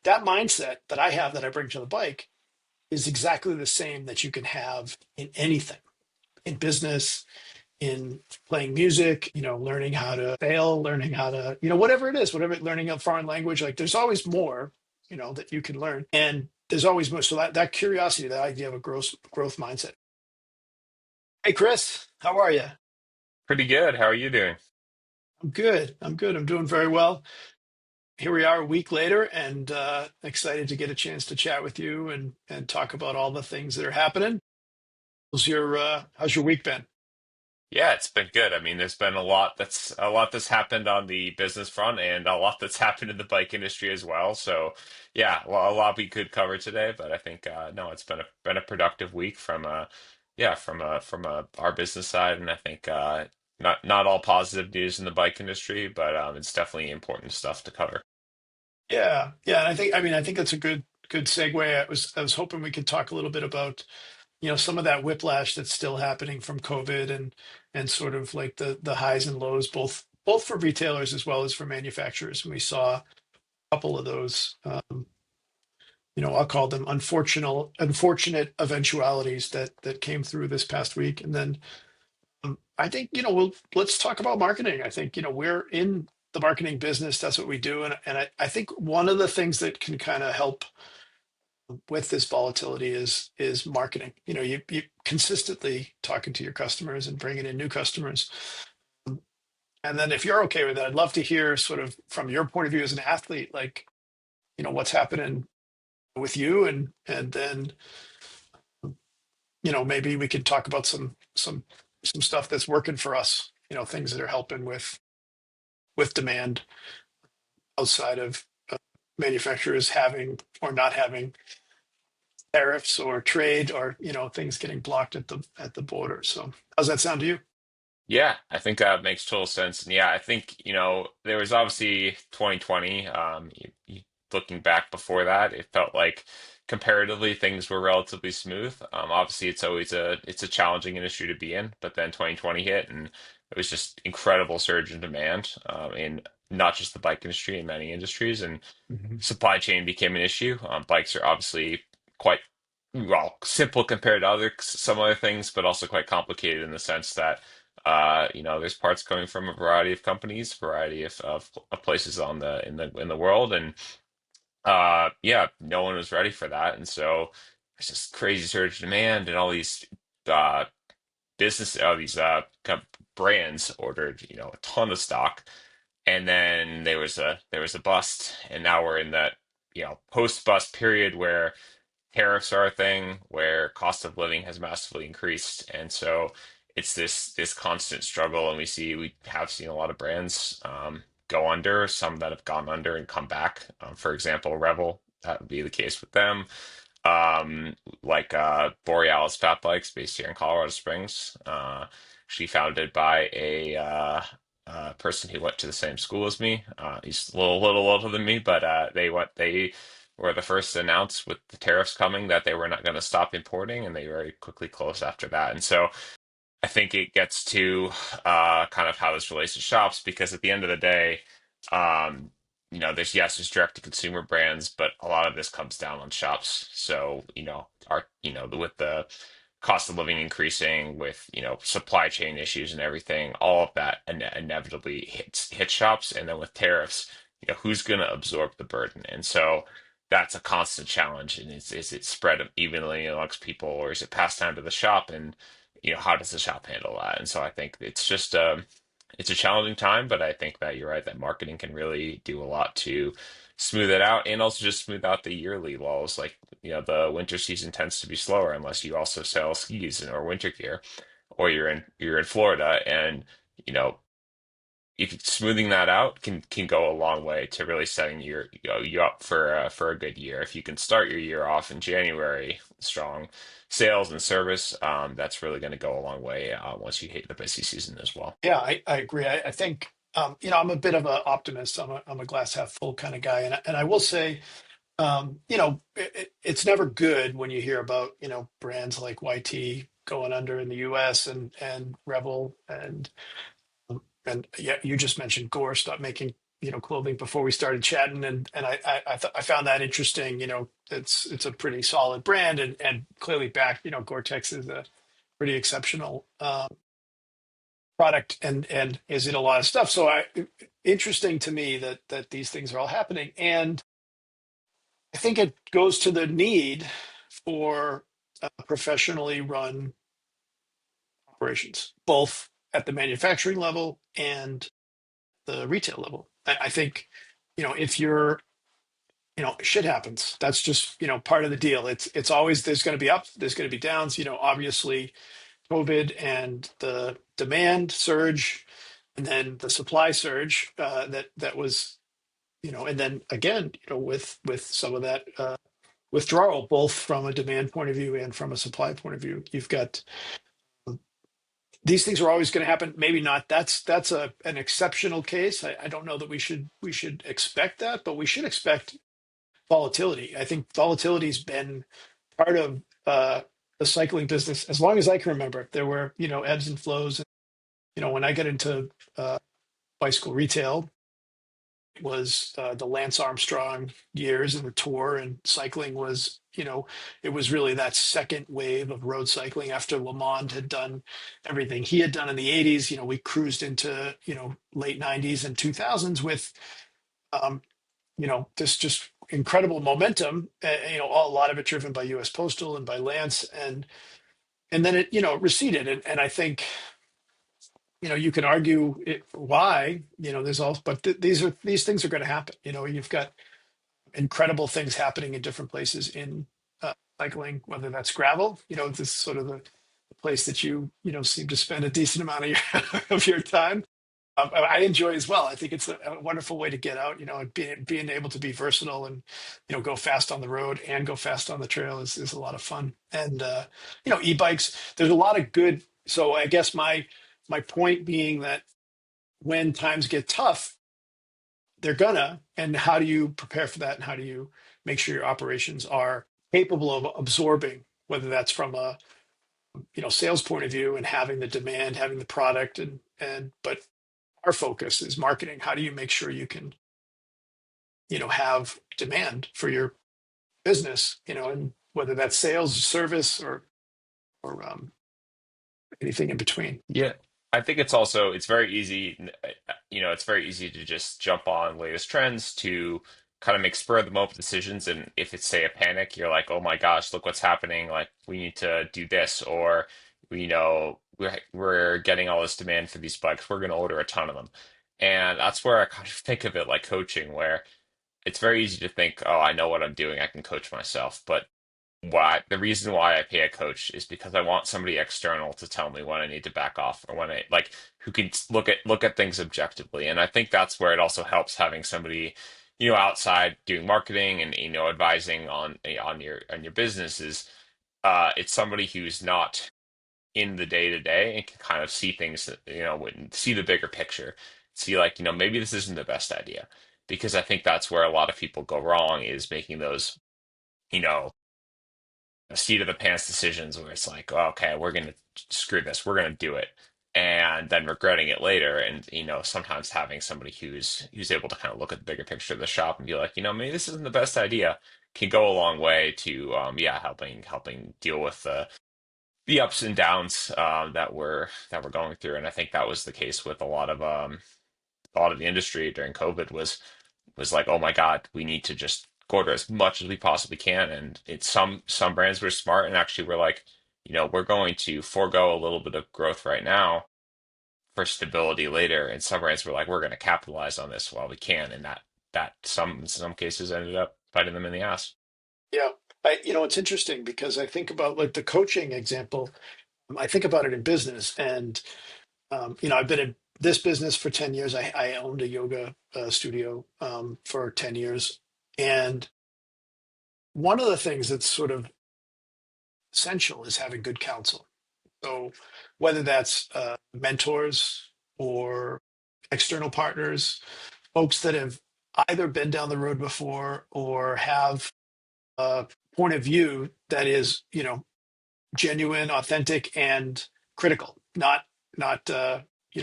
that mindset that I have that I bring to the bike is exactly the same that you can have in anything, in business, in playing music, learning how to sail, learning how to, whatever it is, whatever, learning a foreign language. Like there's always more, that you can learn. And there's always more. So that curiosity, that idea of a growth mindset. Hey, Chris, how are you? Pretty good. How are you doing? I'm good. I'm good. I'm doing very well. Here we are a week later and excited to get a chance to chat with you and talk about all the things that are happening. How's your week been? Yeah, it's been good. I mean, there's been a lot that's happened on the business front and a lot that's happened in the bike industry as well. So, yeah, well, a lot we could cover today, but I think no, it's been a productive week from our business side, and I think not all positive news in the bike industry, but it's definitely important stuff to cover. Yeah, yeah. And I think that's a good segue. I was hoping we could talk a little bit about, some of that whiplash that's still happening from COVID and sort of like the highs and lows, both for retailers as well as for manufacturers. And we saw a couple of those, I'll call them unfortunate eventualities that came through this past week. And then I think, let's talk about marketing. I think, we're in the marketing business. That's what we do. And I think one of the things that can kind of help with this volatility is marketing. You consistently talking to your customers and bringing in new customers. And then if you're okay with that, I'd love to hear sort of from your point of view as an athlete, like, what's happening with you and then, maybe we could talk about some stuff that's working for us, things that are helping with demand outside of manufacturers having or not having tariffs or trade or things getting blocked at the border. So how's that sound to you? Yeah, I think that makes total sense. And yeah, I think, there was obviously 2020. Looking back before that, it felt like comparatively things were relatively smooth. Obviously, it's a challenging industry to be in, but then 2020 hit and it was just incredible surge in demand in not just the bike industry, in many industries, and Mhm. supply chain became an issue. Bikes are obviously quite well simple compared to some other things, but also quite complicated in the sense that there's parts coming from a variety of companies, variety of places in the world, and yeah, no one was ready for that, and so it's just crazy surge in demand, and all these uh, all these brands ordered a ton of stock, and then there was a bust, and now we're in that post bust period where tariffs are a thing, where cost of living has massively increased, and so it's this constant struggle, and we have seen a lot of brands go under, some that have gone under and come back. For example, Revel, that would be the case with them. Like Borealis Fat Bikes, based here in Colorado Springs, actually founded by a person who went to the same school as me. He's a little older than me, but they were the first to announce with the tariffs coming that they were not going to stop importing, and they very quickly closed after that. And so I think it gets to kind of how this relates to shops, because at the end of the day, um, there's direct to consumer brands, but a lot of this comes down on shops. So, with the cost of living increasing, with supply chain issues and everything, all of that inevitably hits shops, and then with tariffs, who's going to absorb the burden? And so that's a constant challenge. And is it spread evenly amongst people, or is it passed down to the shop? And how does the shop handle that? And so I think it's a challenging time, but I think that you're right that marketing can really do a lot to smooth it out, and also just smooth out the yearly lulls. Like, the winter season tends to be slower unless you also sell skis or winter gear, or you're in Florida, and you know if smoothing that out can go a long way to really setting you up for a good year. If you can start your year off in January strong sales and service, that's really going to go a long way once you hit the busy season as well. Yeah, I agree. I think I'm a bit of an optimist. I'm a glass half full kind of guy, and I will say, it's never good when you hear about brands like YT going under in the U.S. and Revel and yeah, you just mentioned Gore stop making clothing before we started chatting, and I found that interesting. It's a pretty solid brand, and clearly back. Gore-Tex is a pretty exceptional product, and is in a lot of stuff. So interesting to me that these things are all happening, and I think it goes to the need for professionally run operations, both at the manufacturing level and the retail level. I think, if you're, shit happens. That's just, part of the deal. It's always, there's going to be ups, there's going to be downs. Obviously, COVID and the demand surge, and then the supply surge that was, and then again, with some of that withdrawal, both from a demand point of view and from a supply point of view. You've got these things are always going to happen. Maybe not. That's an exceptional case. I don't know that we should expect that, but we should expect volatility. I think volatility's been part of the cycling business as long as I can remember. There were ebbs and flows. When I got into bicycle retail, was the Lance Armstrong years and the tour, and cycling was, it was really that second wave of road cycling after LeMond had done everything he had done in the 80s. We cruised into, late 90s and 2000s with, um, this just incredible momentum, a lot of it driven by US Postal and by Lance. And then it, receded. And I think, you can argue why, there's all, but these things are going to happen. You've got incredible things happening in different places in cycling, whether that's gravel, this is sort of the place that seem to spend a decent amount of of your time. I enjoy as well. I think it's a wonderful way to get out, and being able to be versatile and, go fast on the road and go fast on the trail is a lot of fun. And, e-bikes, there's a lot of good. So I guess my point being that when times get tough, they're gonna, and how do you prepare for that? And how do you make sure your operations are capable of absorbing, whether that's from a, sales point of view and having the demand, having the product, but our focus is marketing. How do you make sure you can, have demand for your business, and whether that's sales, service, or anything in between. Yeah, I think it's very easy, it's very easy to just jump on latest trends to kind of make spur of the moment decisions. And if it's say a panic, you're like, oh my gosh, look what's happening. Like we need to do this, or we're getting all this demand for these bikes. We're going to order a ton of them. And that's where I kind of think of it like coaching, where it's very easy to think, oh, I know what I'm doing. I can coach myself. But why the reason why I pay a coach is because I want somebody external to tell me when I need to back off, or when I like who can look at things objectively. And I think that's where it also helps having somebody, outside doing marketing and advising on your businesses. It's somebody who's not in the day to day and can kind of see things, see the bigger picture, see like, maybe this isn't the best idea. Because I think that's where a lot of people go wrong, is making those, you know, seat of the pants decisions where it's like, oh, okay, we're gonna screw this, we're gonna do it, and then regretting it later. And sometimes having somebody who's able to kind of look at the bigger picture of the shop and be like, maybe this isn't the best idea, can go a long way to yeah, helping deal with the ups and downs that we're going through. And I think that was the case with a lot of the industry during COVID was like, oh my God, we need to just order as much as we possibly can. And it's some brands were smart and actually were like, we're going to forego a little bit of growth right now for stability later. And some brands were like, we're going to capitalize on this while we can. And that in some cases ended up biting them in the ass. Yeah. It's interesting because I think about like the coaching example. I think about it in business, and I've been in this business for 10 years. I owned a yoga studio for 10 years. And one of the things that's sort of essential is having good counsel. So whether that's mentors or external partners, folks that have either been down the road before or have a point of view that is, genuine, authentic, and critical, not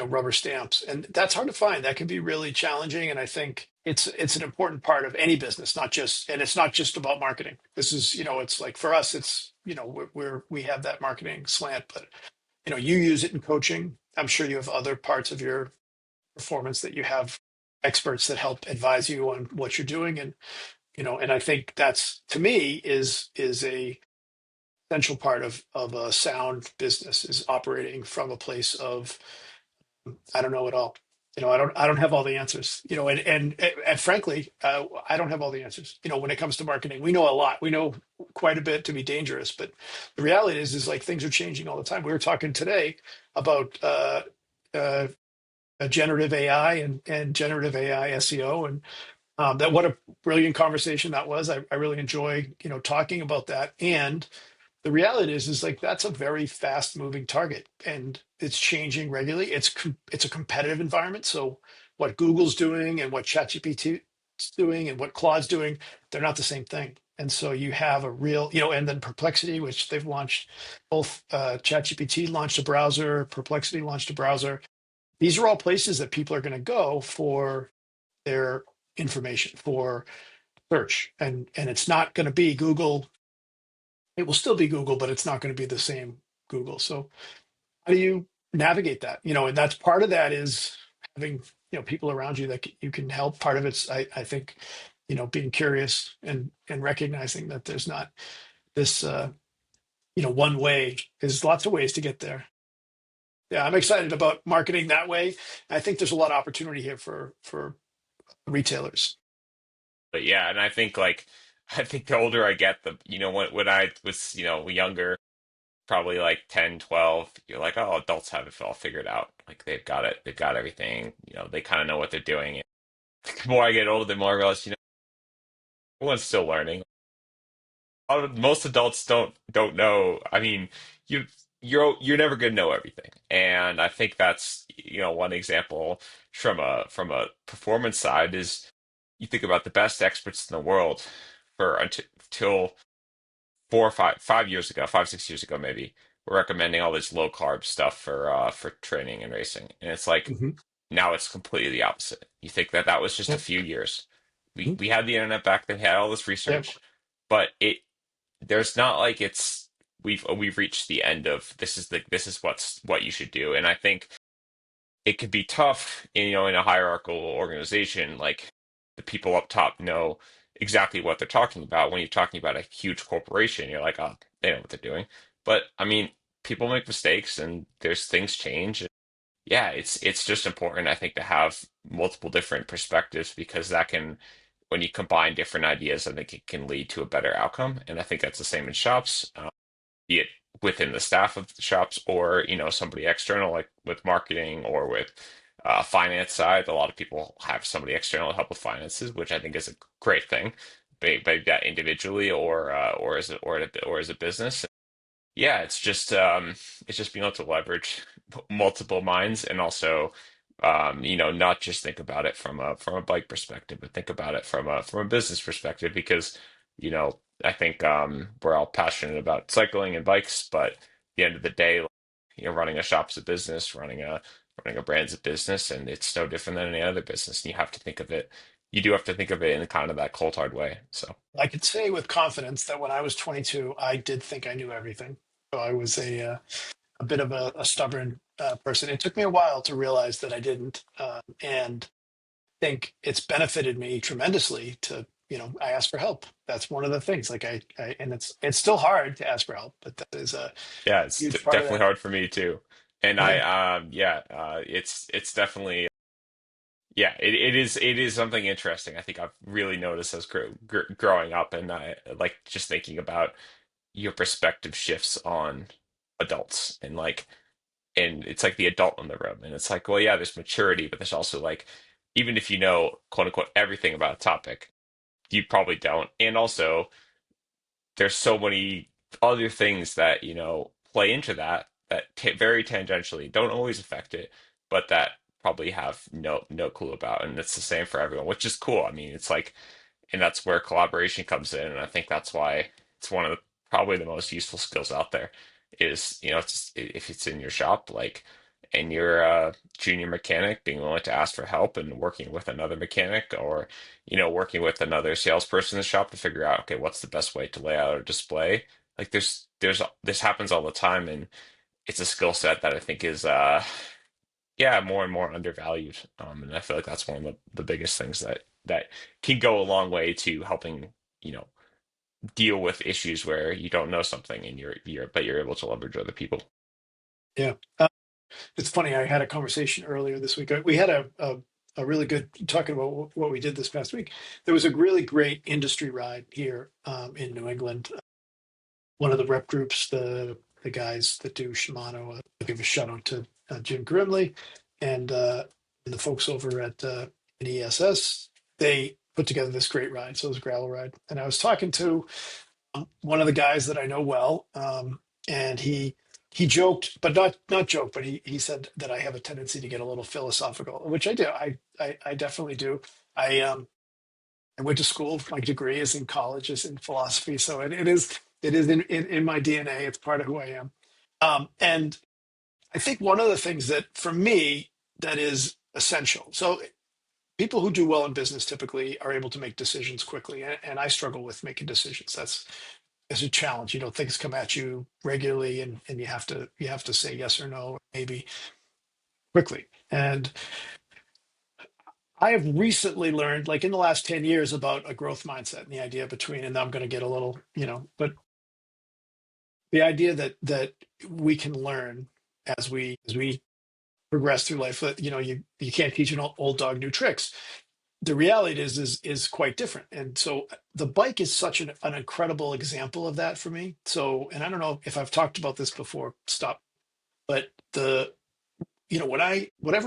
rubber stamps, and that's hard to find. That can be really challenging, and I think it's an important part of any business, not just and it's not just about marketing. This is it's like for us, it's we have that marketing slant, but you use it in coaching. I'm sure you have other parts of your performance that you have experts that help advise you on what you're doing, and and I think that's to me is a essential part of a sound business is operating from a place of I don't know it all. I don't have all the answers. And frankly, I don't have all the answers. When it comes to marketing, we know a lot. We know quite a bit to be dangerous, but the reality is like things are changing all the time. We were talking today about uh, generative AI and generative AI SEO, and that what a brilliant conversation that was. I really enjoy talking about that. And the reality is like that's a very fast moving target and it's changing regularly. It's a competitive environment. So what Google's doing and what ChatGPT is doing and what Claude's doing, they're not the same thing. And so you have a real, and then Perplexity, which they've launched, both ChatGPT launched a browser, Perplexity launched a browser. These are all places that people are going to go for their information, for search, and it's not going to be Google. It will still be Google, but it's not going to be the same Google. So how do you navigate that? And that's part of that is having people around you that you can help. Part of it's I think being curious and recognizing that there's not this one way. There's lots of ways to get there. Yeah, I'm excited about marketing that way. I think there's a lot of opportunity here for retailers. But yeah, and I think like I think the older I get, the when I was younger, probably like 10, 12, you're like, oh, adults have it all figured out. Like they've got everything. They kind of know what they're doing. And the more I get older, the more I realize, everyone's still learning. Most adults don't know. I mean, you you're never going to know everything, and I think that's one example from a performance side is you think about the best experts in the world for until 4 or 5 years ago, 5, 6 years ago maybe, were recommending all this low carb stuff for training and racing, and it's like Hmm. now it's completely the opposite. You think that that was just a Yep. few years. We Mhm. we had the internet back then, we had all this Yep. research, but there's not like it's we've reached the end of this is what you should do. And I think it could be tough in a hierarchical organization, like the people up top know exactly what they're talking about. When you're talking about a huge corporation, you're like, oh, they know what they're doing. But I mean, people make mistakes and there's things change. Yeah, it's just important, I think, to have multiple different perspectives because that can, when you combine different ideas, I think it can lead to a better outcome. And I think that's the same in shops, be it within the staff of the shops or somebody external, like with marketing or with finance side. A lot of people have somebody external to help with finances, which I think is a great thing, be that individually or as a business. Yeah, it's just being able to leverage multiple minds and also not just think about it from a bike perspective, but think about it from a business perspective because I think we're all passionate about cycling and bikes, but at the end of the day, like, running a shop's a business, running a brand's a business, and it's no different than any other business. And you do have to think of it in kind of that cold hard way. So. I could say with confidence that when I was 22, I did think I knew everything. So I was a bit of a stubborn person. It took me a while to realize that I didn't, and think it's benefited me tremendously to I ask for help. That's one of the things. Like I and it's still hard to ask for help, but that is a Yeah, it's huge part of definitely that. hard for me too. And Yeah. it's definitely yeah, it is something interesting. I think I've really noticed as growing up, and I like just thinking about your perspective shifts on adults and it's like the adult in the room, and it's like, well, yeah, there's maturity, but there's also like even if you know quote unquote everything about a topic, you probably don't, and also there's so many other things that play into that very tangentially don't always affect it, but that probably have no clue about, and it's the same for everyone, which is cool. I mean, it's like, and that's where collaboration comes in, and I think that's why it's one of probably the most useful skills out there. Is if it's in your shop, like, and you're a junior mechanic, being willing to ask for help and working with another mechanic, or working with another salesperson in the shop to figure out, okay, what's the best way to lay out a display. Like there's this happens all the time, and it's a skill set that I think is yeah, more and more undervalued. And I feel like that's one of the biggest things that can go a long way to helping, you know, deal with issues where you don't know something and you're able to leverage other people. Yeah. It's funny. I had a conversation earlier this week. We had a really good talking about what we did this past week. There was a really great industry ride here in New England. One of the rep groups, the guys that do Shimano, I give a shout out to Jim Grimley and the folks over at NESS. They put together this great ride. So it was a gravel ride. And I was talking to one of the guys that I know well, and he joked, but not joke, but he said that I have a tendency to get a little philosophical, which I do. I definitely do. I went to school. My degree is in college, is in philosophy, so it is in my DNA. It's part of who I am. And I think one of the things that for me that is essential. So people who do well in business typically are able to make decisions quickly, and I struggle with making decisions. That's a challenge. Things come at you regularly, and you have to say yes or no, maybe quickly. And I have recently learned, like in the last 10 years, about a growth mindset and the idea between, and I'm going to get a little, but the idea that we can learn as we progress through life. That you can't teach an old dog new tricks. The reality is quite different. And so the bike is such an incredible example of that for me. So, and I don't know if I've talked about this before, stop, but whatever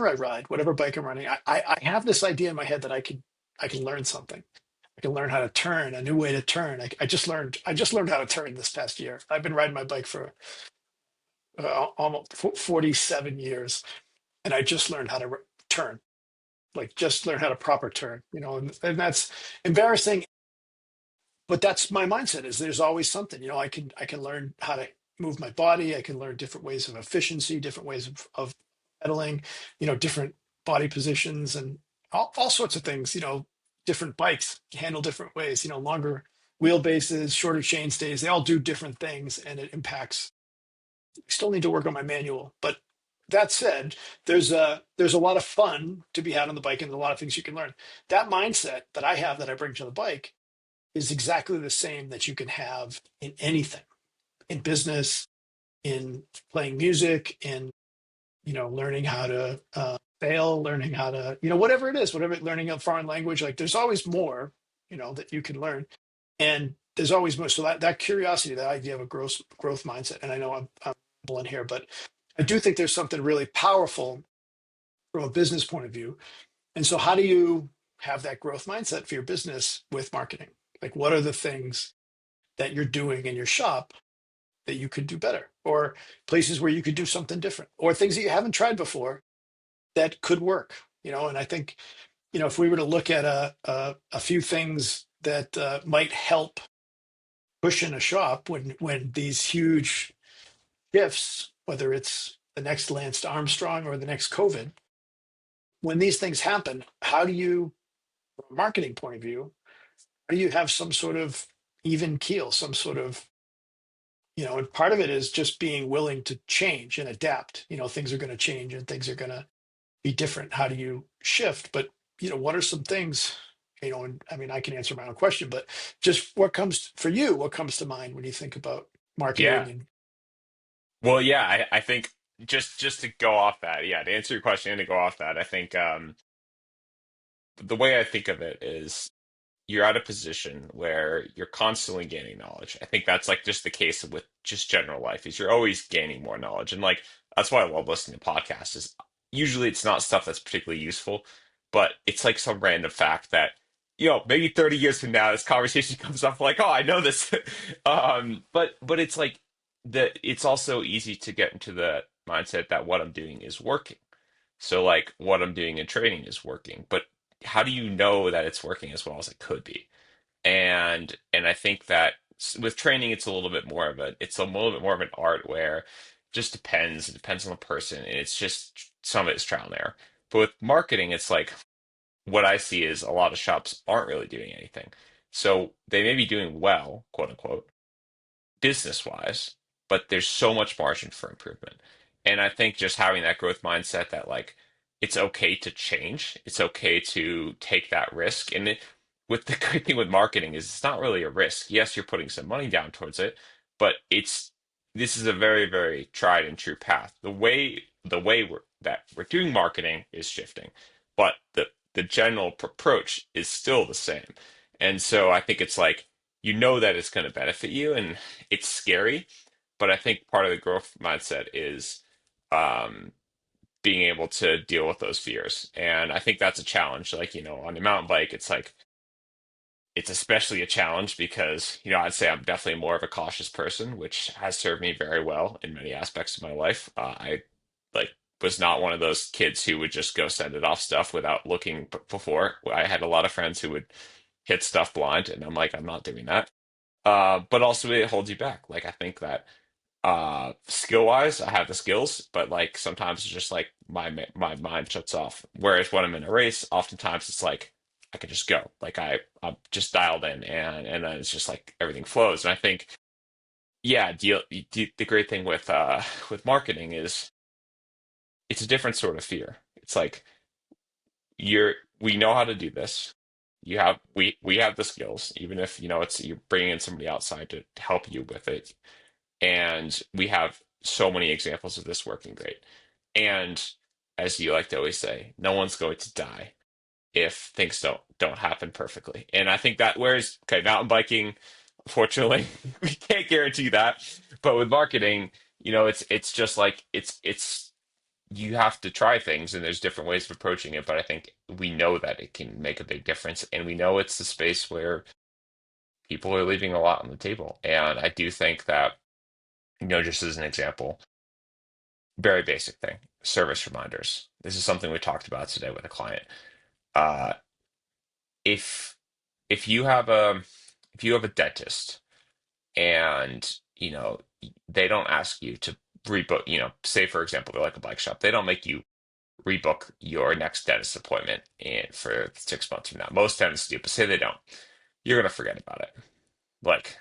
I ride, whatever bike I'm running, I have this idea in my head that I can learn something. I can learn how to turn, a new way to turn. I just learned how to turn this past year. I've been riding my bike for almost 47 years, and I just learned how to turn, like just learn how to proper turn, and that's embarrassing, but that's my mindset. Is there's always something, I can learn how to move my body. I can learn different ways of efficiency, different ways of pedaling, different body positions, and all sorts of things. Different bikes handle different ways. Longer wheelbases, shorter chain stays. They all do different things, and it impacts. I still need to work on my manual, but that said, there's a lot of fun to be had on the bike, and a lot of things you can learn. That mindset that I have that I bring to the bike is exactly the same that you can have in anything, in business, in playing music, in learning how to fail, learning how to whatever it is, whatever, learning a foreign language. Like there's always more that you can learn, and there's always more. So that curiosity, that idea of a growth mindset. And I know I'm in here, but I do think there's something really powerful from a business point of view. And so how do you have that growth mindset for your business with marketing? Like what are the things that you're doing in your shop that you could do better, or places where you could do something different, or things that you haven't tried before that could work? And I think if we were to look at a few things that might help push in a shop when these huge shifts, whether it's the next Lance Armstrong or the next COVID, when these things happen, how do you, from a marketing point of view, how do you have some sort of even keel, some sort of, and part of it is just being willing to change and adapt. Things are going to change and things are going to be different. How do you shift? But, what are some things, and I mean, I can answer my own question, but just what comes for you, what comes to mind when you think about Yeah. marketing and, Well, yeah, I think just to go off that, yeah, to answer your question and to go off that, I think the way I think of it is you're at a position where you're constantly gaining knowledge. I think that's like just the case with just general life is you're always gaining more knowledge. And like that's why I love listening to podcasts is usually it's not stuff that's particularly useful, but it's like some random fact that, maybe 30 years from now this conversation comes up like, oh, I know this. But it's like it's also easy to get into the mindset that what I'm doing is working. So like what I'm doing in training is working, but how do you know that it's working as well as it could be? And I think that with training, it's a little bit more of an art where just depends. It depends on the person, and it's just some of it's trial and error. But with marketing, it's like what I see is a lot of shops aren't really doing anything. So they may be doing well, quote unquote, business wise, but there's so much margin for improvement. And I think just having that growth mindset that like it's okay to change, it's okay to take that risk. And with the great thing with marketing is it's not really a risk. Yes, you're putting some money down towards it, but it's this is a very, very tried and true path. The way that we're doing marketing is shifting, but the general approach is still the same. And so I think it's like you know that it's going to benefit you, and it's scary, but I think part of the growth mindset is um, being able to deal with those fears. And I think that's a challenge. Like, on a mountain bike, it's like, it's especially a challenge because, I'd say I'm definitely more of a cautious person, which has served me very well in many aspects of my life. I like was not one of those kids who would just go send it off stuff without looking before. I had a lot of friends who would hit stuff blind, and I'm like, I'm not doing that. But also it holds you back. Like I think that skill wise, I have the skills, but like sometimes it's just like my mind shuts off. Whereas when I'm in a race, oftentimes it's like I can just go. Like I'm just dialed in, and then it's just like everything flows. And I think yeah, the great thing with marketing is it's a different sort of fear. It's like we know how to do this. We have the skills, even if it's you're bringing in somebody outside to help you with it. And we have so many examples of this working great. And as you like to always say, no one's going to die if things don't happen perfectly. And I think that whereas okay, mountain biking, fortunately, we can't guarantee that. But with marketing, it's just like it's you have to try things and there's different ways of approaching it. But I think we know that it can make a big difference. And we know it's the space where people are leaving a lot on the table. And I do think that, just as an example, very basic thing, service reminders. This is something we talked about today with a client. Uh, if if you have a if you have a dentist and they don't ask you to rebook, say for example they're like a bike shop, they don't make you rebook your next dentist appointment for 6 months from now. Most dentists do, but say they don't, you're gonna forget about it. Like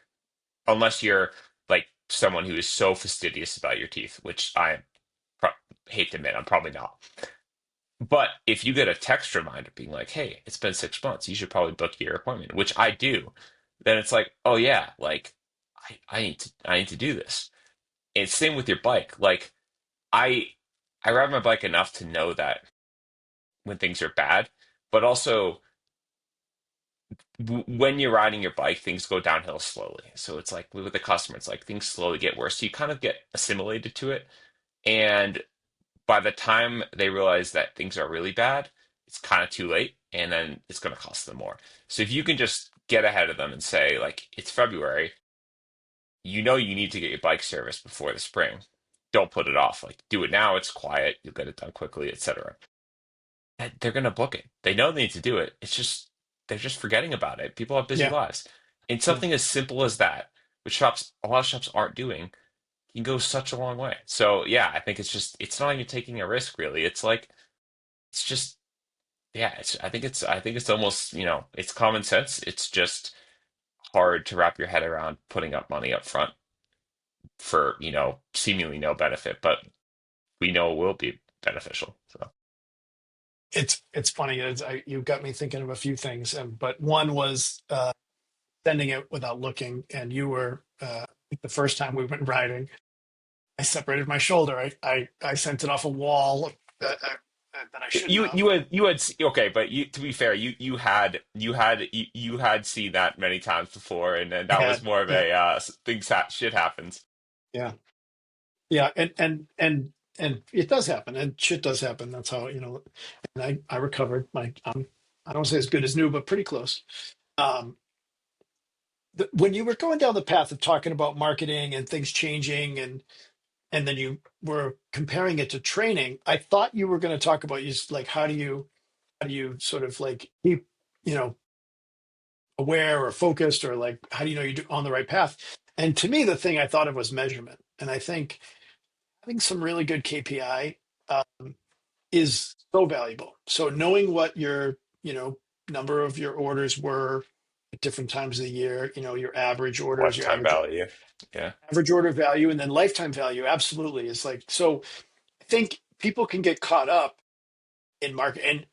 unless you're like someone who is so fastidious about your teeth, which I pro hate to admit I'm probably not. But if you get a text reminder being like, "Hey, it's been 6 months. You should probably book your appointment," which I do, then it's like, "Oh yeah, like I need to do this." And same with your bike. Like I I ride my bike enough to know that when things are bad, but also when you're riding your bike, things go downhill slowly. So it's like with the customer, it's like things slowly get worse. So you kind of get assimilated to it, and by the time they realize that things are really bad, it's kind of too late, and then it's going to cost them more. So if you can just get ahead of them and say, like, it's February, you need to get your bike serviced before the spring. Don't put it off. Like, do it now. It's quiet. You'll get it done quickly, etc. They're going to book it. They know they need to do it. It's just they're just forgetting about it. People have busy Yeah, lives, and yeah, something as simple as that, which a lot of shops aren't doing, can go such a long way. So yeah, I think it's not even taking a risk really. It's like it's just yeah, I think it's almost, it's common sense. It's just hard to wrap your head around putting up money up front for, seemingly no benefit, but we know it will be beneficial. So it's funny. You got me thinking of a few things, but one was sending it without looking, and you were the first time we went riding. I separated my shoulder. I sent it off a wall that I shouldn't you have. you had okay, but to be fair, you had seen that many times before, and then I that was had, more of yeah, a shit happens. yeah, yeah, and it does happen, and shit does happen. That's how And I recovered. I don't say as good as new, but pretty close. Um, when you were going down the path of talking about marketing and things changing, and then you were comparing it to training, I thought you were going to talk about just like how do you sort of like keep you know aware or focused, or like how do you know you're on the right path? And to me, the thing I thought of was measurement. And I think having some really good KPI is so valuable. So knowing what your, number of your orders were at different times of the year, your average orders, your Lifetime value. Yeah. average order value, and then lifetime value absolutely is like, so I think people can get caught up in market, and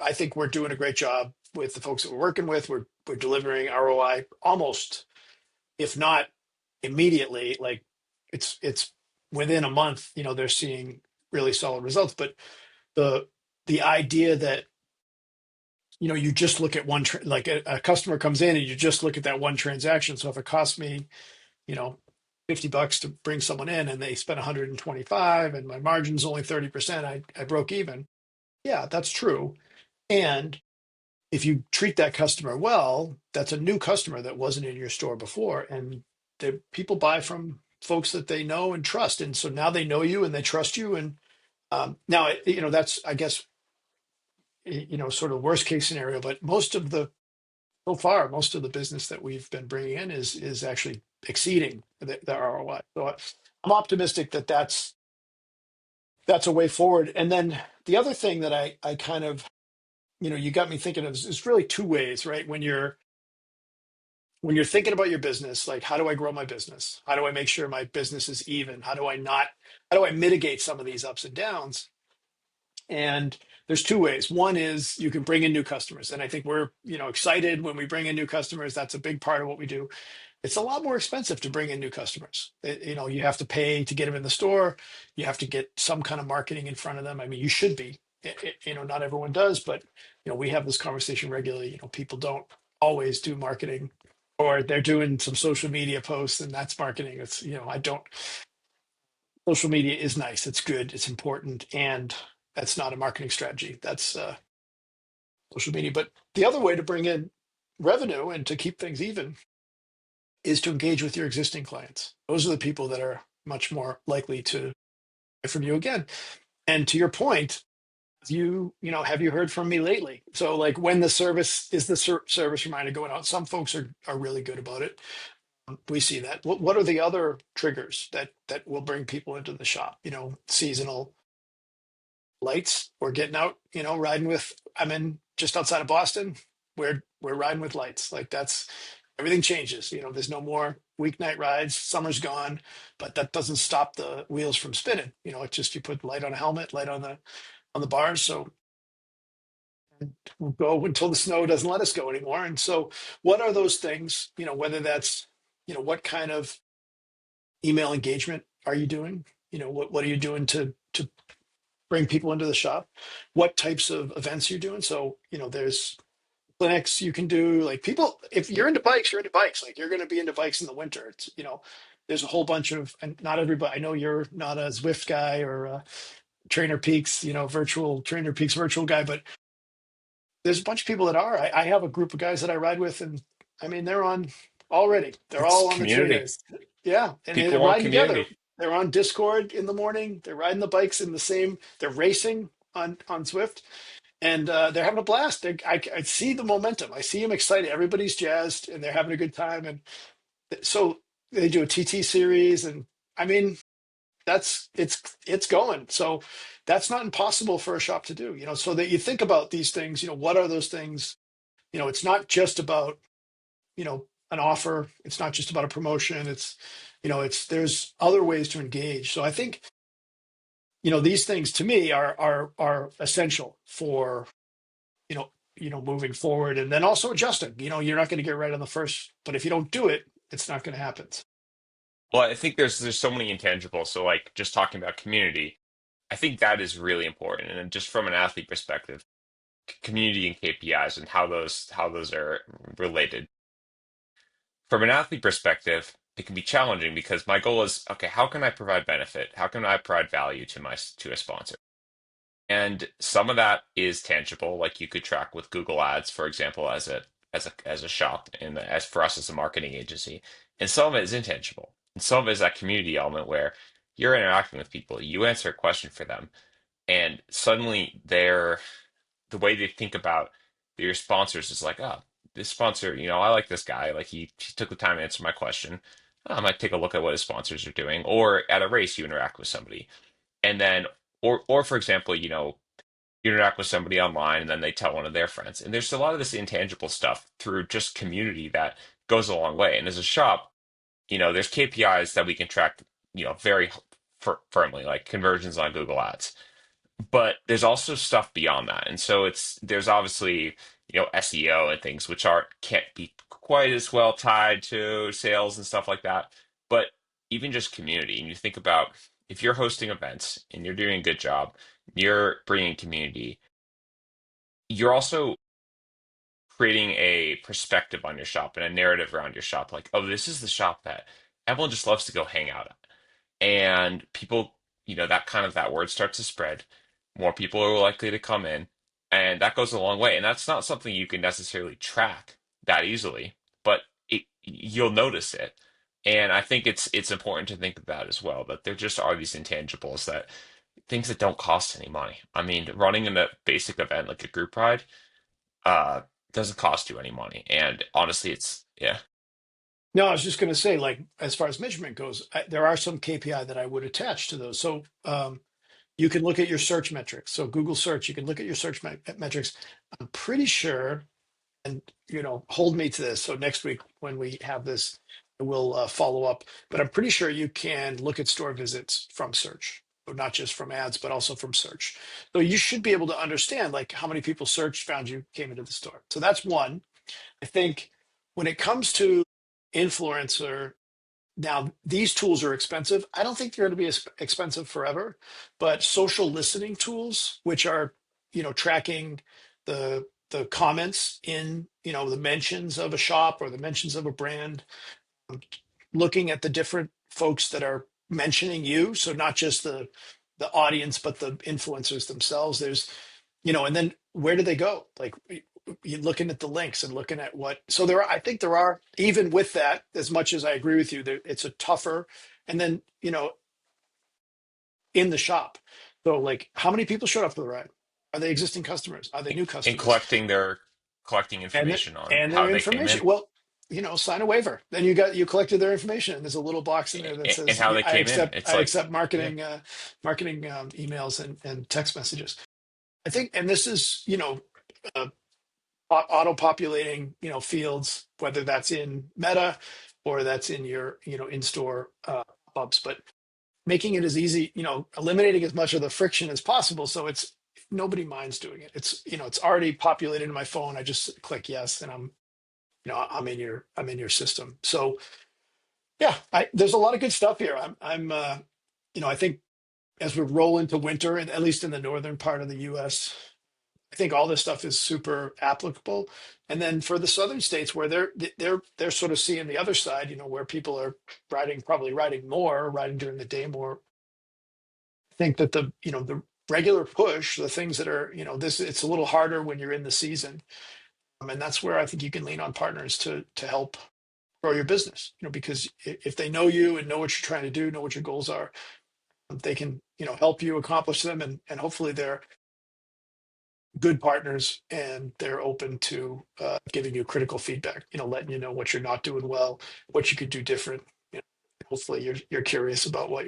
I think we're doing a great job with the folks that we're working with. We're delivering ROI almost, if not immediately, like it's within a month, they're seeing really solid results. But the the idea that you just look at like a customer comes in and you just look at that one transaction. So if it costs me, you know, $50 to bring someone in and they spend 125 and my margin's only 30%, I broke even. Yeah, that's true. And if you treat that customer well, that's a new customer that wasn't in your store before. And the people buy from folks that they know and trust. And so now they know you and they trust you. And now, that's, I guess, sort of worst case scenario, but so far, most of the business that we've been bringing in is actually exceeding the ROI. So I'm optimistic that that's a way forward. And then the other thing that I kind of, you got me thinking of is really two ways, right? When you're thinking about your business, like how do I grow my business? How do I make sure my business is even? How do I mitigate some of these ups and downs? And there's two ways. One is you can bring in new customers. And I think we're, excited when we bring in new customers. That's a big part of what we do. It's a lot more expensive to bring in new customers. You have to pay to get them in the store. You have to get some kind of marketing in front of them. I mean, you should be. Not everyone does, but we have this conversation regularly. People don't always do marketing, or they're doing some social media posts, and that's marketing. It's I don't. Social media is nice. It's good. It's important, and that's not a marketing strategy. That's social media. But the other way to bring in revenue and to keep things even is to engage with your existing clients. Those are the people that are much more likely to buy from you again. And to your point, have you heard from me lately? So like when the service is the service reminder going out, some folks are really good about it. We see that. What are the other triggers that will bring people into the shop? Seasonal lights. We're getting out, riding with. I'm in just outside of Boston. We're riding with lights. Like that's everything changes. There's no more weeknight rides. Summer's gone, but that doesn't stop the wheels from spinning. It's just you put light on a helmet, light on the bars. So we'll go until the snow doesn't let us go anymore. And so, what are those things? Whether that's what kind of email engagement are you doing? What are you doing to bring people into the shop? What types of events you're doing? So there's clinics you can do. Like people, if you're into bikes, you're into bikes. Like you're going to be into bikes in the winter. It's there's a whole bunch of, and not everybody. I know you're not a Zwift guy or a Trainer Peaks, virtual Trainer Peaks virtual guy, but there's a bunch of people that are. I have a group of guys that I ride with, and I mean they're on already. They're It's all on the community. trainers. Yeah, and they're People want riding together. community. They're on Discord in the morning. They're riding the bikes in the same. They're racing on Swift, and they're having a blast. I see the momentum. I see them excited. Everybody's jazzed, and they're having a good time. And so they do a TT series, and I mean it's going. So that's not impossible for a shop to do. So that you think about these things. What are those things? It's not just about an offer. It's not just about a promotion. It's there's other ways to engage. So I think these things to me are essential for moving forward, and then also adjusting. You're not going to get right on the first, but if you don't do it, it's not going to happen. Well, I think there's so many intangibles. So like just talking about community, I think that is really important. And then just from an athlete perspective, community and KPIs and how those are related. From an athlete perspective, it can be challenging because my goal is, okay, how can I provide benefit? How can I provide value to a sponsor? And some of that is tangible, like you could track with Google Ads, for example, as a shop, and as for us as a marketing agency. And some of it is intangible. And some of it is that community element where you're interacting with people, you answer a question for them, and suddenly the way they think about your sponsors is like, oh, this sponsor, I like this guy. Like he took the time to answer my question. I might take a look at what his sponsors are doing, or at a race you interact with somebody, and then, or for example, you interact with somebody online and then they tell one of their friends. And there's a lot of this intangible stuff through just community that goes a long way. And as a shop, there's KPIs that we can track, very firmly, like conversions on Google Ads. But there's also stuff beyond that. And so there's obviously, SEO and things which aren't can't be quite as well tied to sales and stuff like that. But even just community, and you think about if you're hosting events and you're doing a good job, you're bringing community, you're also creating a perspective on your shop and a narrative around your shop. Like, oh, this is the shop that everyone just loves to go hang out at. And people, that word starts to spread. More people are likely to come in, and that goes a long way. And that's not something you can necessarily track that easily, but you'll notice it. And I think it's important to think of that as well, that there just are these intangibles, that things that don't cost any money. I mean, running in a basic event like a group ride, uh doesn't cost you any money, and honestly it's yeah. No, I was just going to say, like, as far as measurement goes, there are some KPI that I would attach to those. So you can look at your search metrics. So Google search, you can look at your search metrics. I'm pretty sure, and hold me to this. So next week when we have this, we'll follow up. But I'm pretty sure you can look at store visits from search, so not just from ads, but also from search. So you should be able to understand like how many people searched, found you, came into the store. So that's one. I think when it comes to influencer, now these tools are expensive. I don't think they're going to be as expensive forever, but social listening tools, which are, tracking the comments in, the mentions of a shop or the mentions of a brand, looking at the different folks that are mentioning you. So not just the audience, but the influencers themselves. There's, and then where do they go? Like you're looking at the links and looking at what. So I think there are, even with that, as much as I agree with you, that it's a tougher. And then, in the shop. So like, how many people showed up for the ride? Are they existing customers? Are they new In customers? collecting and information on and how their they came in, information. Well, sign a waiver. Then you collected their information, and there's a little box in there that and says how they I came in. accept It's I like, accept yeah, marketing emails and text messages. I think, and this is uh, auto populating fields, whether that's in Meta or that's in your in store pubs, but making it as easy, eliminating as much of the friction as possible. So it's nobody minds doing it. It's already populated in my phone. I just click yes, and I'm in your system. So yeah, there's a lot of good stuff here. I think as we roll into winter, and at least in the northern part of the U.S., I think all this stuff is super applicable. And then for the southern states where they're sort of seeing the other side, where people are probably riding more, riding during the day more. I think that the regular push, the things that are, this it's a little harder when you're in the season. And that's where I think you can lean on partners to help grow your business, because if they know you and know what you're trying to do, know what your goals are, they can, help you accomplish them, and hopefully they're good partners and they're open to giving you critical feedback, letting you know what you're not doing well, what you could do different. Hopefully you're curious about what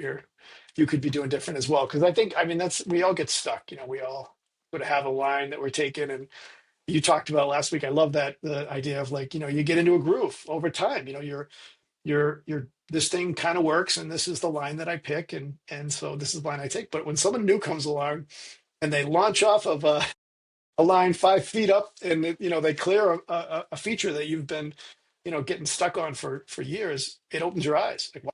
you could be doing different as well. Because I mean, that's, we all get stuck. We all would have a line that we're taking, and you talked about last week. I love that, the idea of like, you get into a groove over time. You're this thing kind of works, and this is the line that I pick, and so this is the line I take. But when someone new comes along and they launch off of a line 5 feet up, and they clear a feature that you've been getting stuck on for years, it opens your eyes. Like, wow,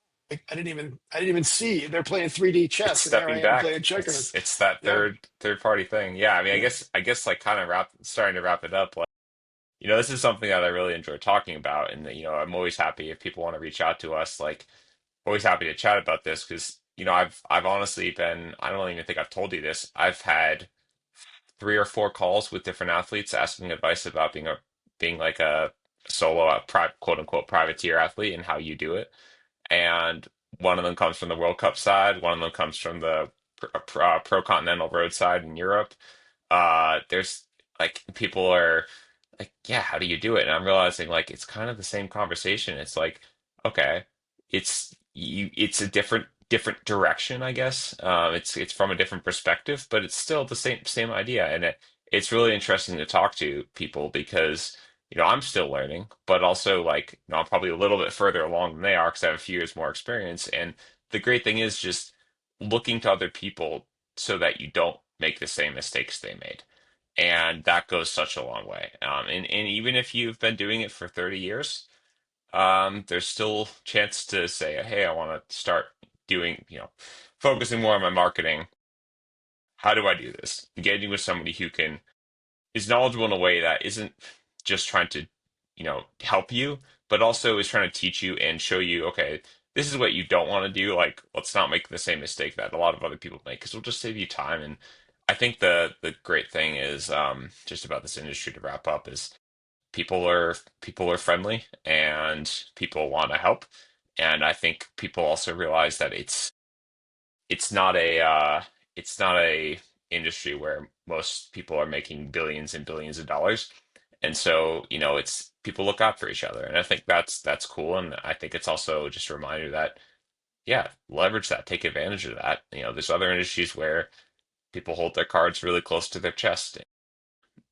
I didn't even see they're playing 3D it's chess, and here I stepping am back. playing It's checkers. it's that Yeah, third party thing. Yeah, I mean, I yeah. guess I guess like kind of starting to wrap it up. Like, this is something that I really enjoy talking about, and I'm always happy if people want to reach out to us. Like, always happy to chat about this because I've honestly been, I don't even think I've told you this. I've had 3 or 4 calls with different athletes asking advice about being like a solo, quote unquote privateer athlete and how you do it. And one of them comes from the World Cup side, one of them comes from the pro continental road side in Europe. There's like people are like, yeah, how do you do it? And I'm realizing like it's kind of the same conversation. It's like, okay. it's a different direction, I guess. It's from a different perspective, but it's still the same idea, and it's really interesting to talk to people because I'm still learning, but also like I'm probably a little bit further along than they are because I have a few years more experience. And the great thing is just looking to other people so that you don't make the same mistakes they made. And that goes such a long way. And even if you've been doing it for 30 years, there's still chance to say, hey, I want to start doing, focusing more on my marketing. How do I do this? Engaging with somebody who can is knowledgeable in a way that isn't just trying to, help you, but also is trying to teach you and show you, okay, this is what you don't want to do. Like, let's not make the same mistake that a lot of other people make because it'll just save you time. And I think the great thing is just about this industry to wrap up is people are friendly and people want to help. And I think people also realize that it's not a industry where most people are making billions and billions of dollars. And so, it's people look out for each other. And I think that's cool. And I think it's also just a reminder that, yeah, leverage that, take advantage of that. There's other industries where people hold their cards really close to their chest.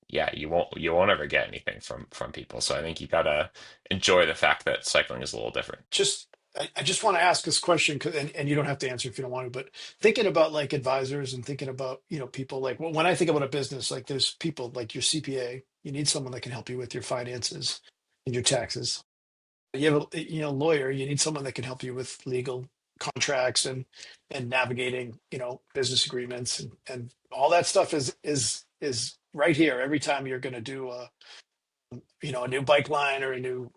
Yeah, you won't ever get anything from people. So I think you gotta enjoy the fact that cycling is a little different. Just I just want to ask this question, and you don't have to answer if you don't want to, but thinking about like advisors and thinking about, people like when I think about a business, like there's people like your CPA, you need someone that can help you with your finances and your taxes. You have a lawyer, you need someone that can help you with legal contracts and navigating, business agreements and all that stuff is right here every time you're going to do a new bike line or a new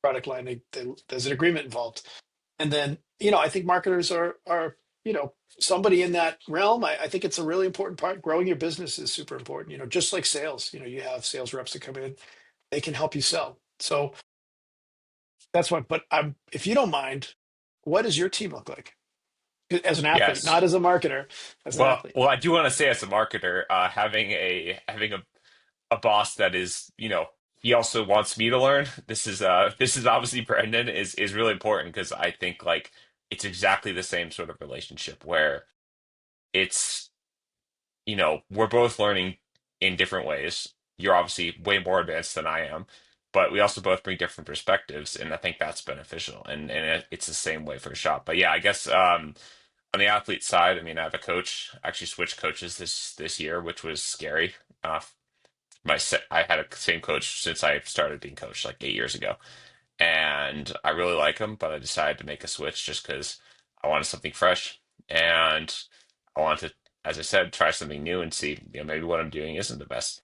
product line. There's an agreement involved. And then, I think marketers are, somebody in that realm. I think it's a really important part. Growing your business is super important. Just like sales, you have sales reps that come in, they can help you sell. So that's what. But if you don't mind, what does your team look like as an athlete, not Yes. as a marketer, as an athlete? Well, I do want to say as a marketer, having a boss that is, he also wants me to learn. This is obviously Brendan is really important because I think like it's exactly the same sort of relationship where it's, we're both learning in different ways. You're obviously way more advanced than I am, but we also both bring different perspectives, and I think that's beneficial. And it's the same way for a shop. But yeah, I guess on the athlete side, I mean, I have a coach. I actually switched coaches this year, which was scary. I had a same coach since I started being coached like 8 years ago, and I really like him, but I decided to make a switch just because I wanted something fresh, and I wanted to, as I said, try something new and see, maybe what I'm doing isn't the best.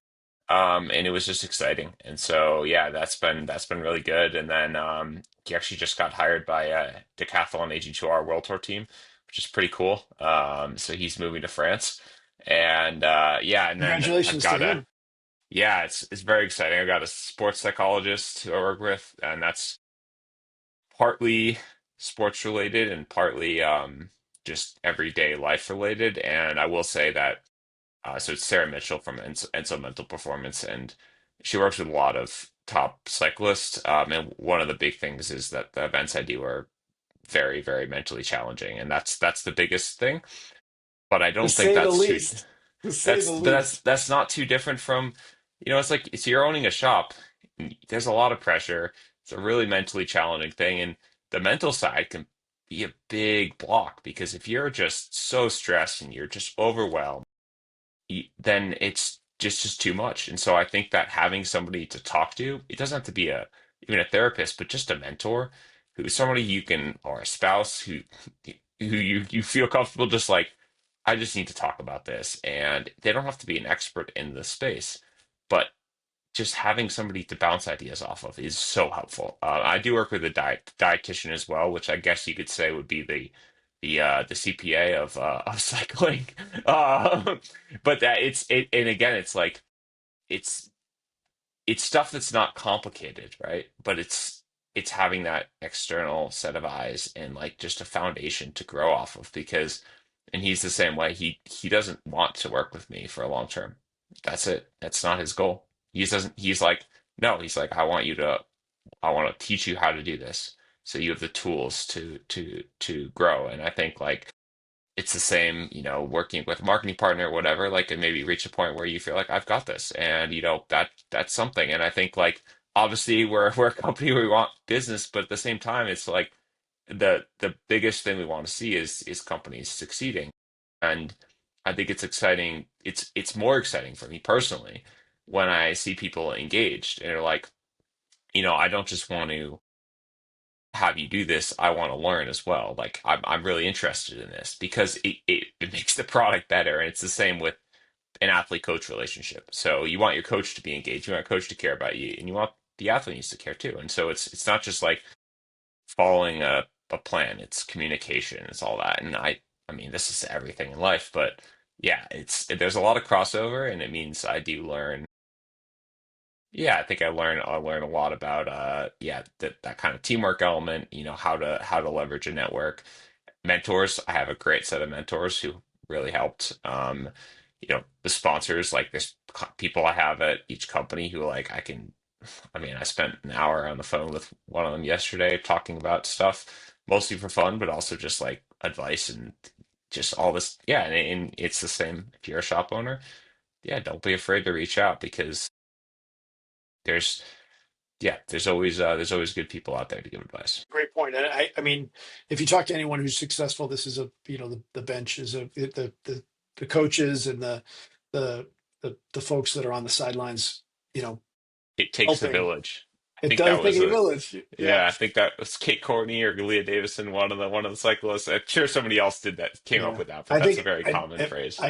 And it was just exciting, and so yeah, that's been really good. And then he actually just got hired by Decathlon AG2R World Tour team, which is pretty cool. So he's moving to France, and yeah, and then I've Congratulations to got a him. yeah, it's very exciting. I got a sports psychologist who I work with, and that's partly sports related and partly just everyday life related. And I will say that so it's Sarah Mitchell from Enso Mental Performance, and she works with a lot of top cyclists. And one of the big things is that the events I do are very, very mentally challenging, and that's the biggest thing. But I To don't think say the that's too. least. To say the That's least. that's not too different from, it's like so you're owning a shop. There's a lot of pressure. It's a really mentally challenging thing, and the mental side can be a big block because if you're just so stressed and you're just overwhelmed, then it's just too much. And so I think that having somebody to talk to, it doesn't have to be even a therapist, but just a mentor who's somebody you can or a spouse who you feel comfortable just like I just need to talk about this. And they don't have to be an expert in the space, but just having somebody to bounce ideas off of is so helpful. I do work with a dietitian as well, which I guess you could say would be the CPA of cycling. Um, but and again, it's like it's it's stuff that's not complicated, right? But it's having that external set of eyes and like just a foundation to grow off of because and he's the same way. He doesn't want to work with me for a long term. That's it. That's not his goal. He doesn't he's like no, he's like I want to teach you how to do this. so you have the tools to grow. And I think like it's the same, working with a marketing partner or whatever, like, and maybe reach a point where you feel like I've got this, and that's something. And I think like obviously we're a company where we want business, but at the same time, it's like the biggest thing we want to see is companies succeeding. And I think it's exciting. It's more exciting for me personally when I see people engaged and they're like, I don't just want to have you do this, I want to learn as well. Like I'm really interested in this because it makes the product better. And it's the same with an athlete coach relationship. So you want your coach to be engaged, you want your coach to care about you, and you want the athlete needs to care too. And so it's not just like following a plan, it's communication, it's all that. And I mean this is everything in life, but yeah, there's a lot of crossover and it means I do learn. Yeah, I think I learn a lot about yeah, that kind of teamwork element, how to leverage a network. Mentors, I have a great set of mentors who really helped. The sponsors, like there's people I have at each company who like I mean, I spent an hour on the phone with one of them yesterday talking about stuff, mostly for fun, but also just like advice and just all this. Yeah, and it's the same if you're a shop owner. Yeah, don't be afraid to reach out because there's yeah, there's always good people out there to give advice. Great point. And I mean, if you talk to anyone who's successful, this is the bench is the coaches and the the folks that are on the sidelines, you know, It takes a helping. village. I It think does that take was a a village. Yeah. Yeah, I think that was Kate Courtney or Leah Davison, one of the cyclists. I'm sure somebody else did that, came up Yeah. with that, but I that's a think very common phrase.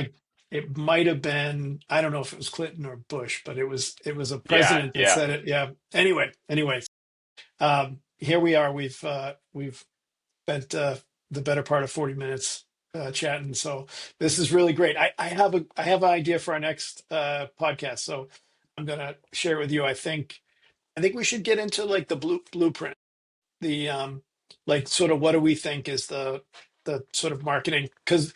it might have been, I don't know if it was Clinton or Bush, but it was a Yeah, president that yeah, said it. Yeah. Anyway, here we are. We've spent the better part of 40 minutes chatting. So this is really great. I have an idea for our next podcast. So I'm gonna share it with you. I think we should get into like the blueprint, the like sort of what do we think is the sort of marketing, because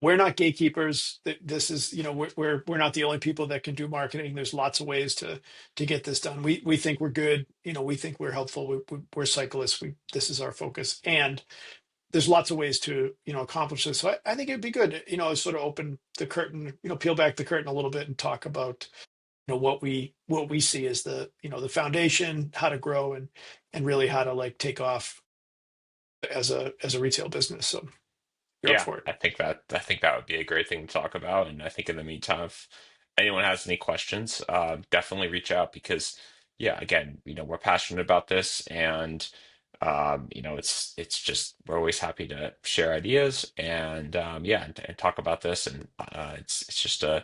we're not gatekeepers. This is, we're not the only people that can do marketing. There's lots of ways to get this done. We think we're good. We think we're helpful. We're cyclists. This is our focus, and there's lots of ways to accomplish this. So I think it'd be good, sort of open the curtain, peel back the curtain a little bit and talk about what we see as the foundation, how to grow, and really how to like take off as a retail business. So you're up yeah. for it. I think that would be a great thing to talk about. And I think in the meantime, if anyone has any questions, definitely reach out because, yeah, again, we're passionate about this, and it's just we're always happy to share ideas and yeah, and talk about this, and it's just a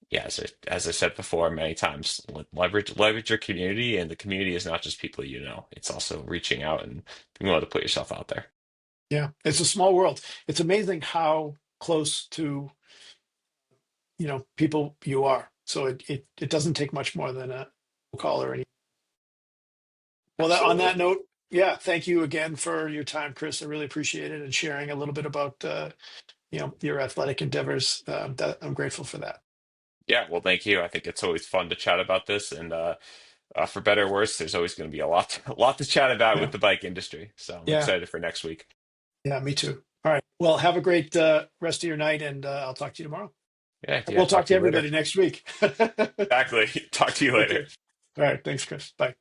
yeah, as I said before many times, leverage your community, and the community is not just people you know. It's also reaching out and being willing to put yourself out there. Yeah, it's a small world. It's amazing how close to people you are. So it doesn't take much more than a call or any. Well, on Absolutely. that note, yeah, thank you again for your time, Chris. I really appreciate it, and sharing a little bit about your athletic endeavors. That I'm grateful for that. Yeah, well, thank you. I think it's always fun to chat about this, and for better or worse, there's always going to be a lot, a lot to chat about with Yeah, the bike industry. So I'm yeah, excited for next week. yeah. Me too. All right. Well, have a great rest of your night, and I'll talk to you tomorrow. Yeah, yeah. We'll talk Talk to to you later. everybody next week. Exactly. Talk to you later. Okay. All right. Thanks, Chris. Bye.